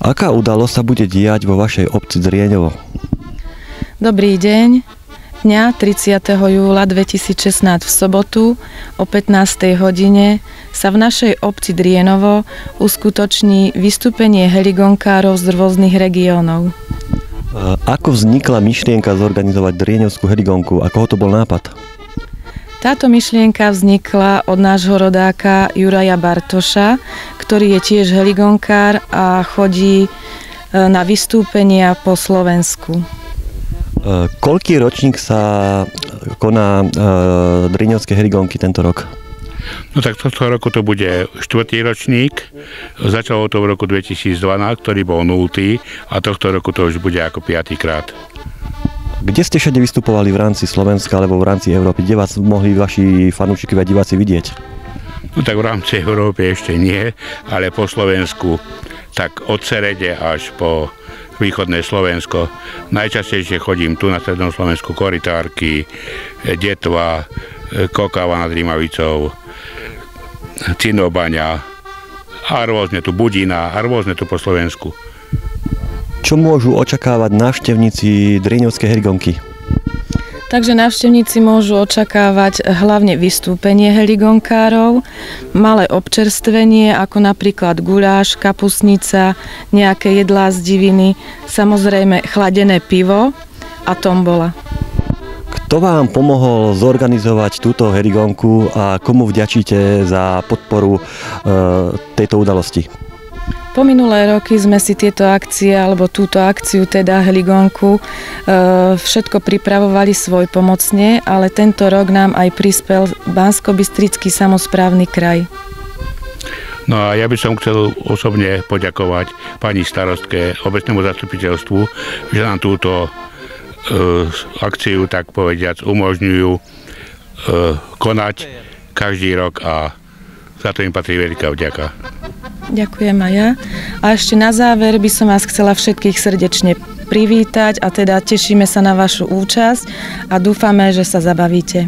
Aká udalosť sa bude diať vo vašej obci Drieňovo? Dobrý deň. Dňa 30. júla 2016 v sobotu o 15. hodine sa v našej obci Drienovo uskutoční vystúpenie heligonkárov z rôznych regiónov. Ako vznikla myšlienka zorganizovať Drieňovskú heligonku? A koho to bol nápad? Táto myšlienka vznikla od nášho rodáka Juraja Bartoša, ktorý je tiež heligonkár a chodí na vystúpenia po Slovensku. Koľký ročník sa koná Drieňovské heligonky tento rok? No tak tohto roku to bude 4. ročník. Začalo to v roku 2012, ktorý bol 0. a tohto roku to už bude ako 5. krát. Kde ste všade vystupovali v rámci Slovenska alebo v rámci Európy? Kde vás mohli vaši fanúšikovia diváci vidieť? No tak v rámci Európy ešte nie, ale po Slovensku, tak od Serede až po východné Slovensko. Najčastejšie chodím tu na strednom Slovensku Korytárky, Detva, Kokava nad Rímavicou, Cinobaňa a rôzne tu Budina a rôzne tu po Slovensku. Čo môžu očakávať návštevníci Drieňovskej heligonky? Takže návštevníci môžu očakávať hlavne vystúpenie heligonkárov, malé občerstvenie ako napríklad guláš, kapustnica, nejaké jedlá z diviny, samozrejme chladené pivo a tombola. Kto vám pomohol zorganizovať túto heligonku a komu vďačíte za podporu tejto udalosti? Po minulé roky sme si tieto akcie, alebo túto akciu, teda heligonku, všetko pripravovali svojpomocne, ale tento rok nám aj prispel Banskobystrický samosprávny kraj. No a ja by som chcel osobne poďakovať pani starostke, obecnému zastupiteľstvu, že nám túto akciu, tak povediac, umožňujú konať každý rok a za to im patrí veľká vďaka. Ďakujem aj ja. A ešte na záver by som vás chcela všetkých srdečne privítať a teda tešíme sa na vašu účasť a dúfame, že sa zabavíte.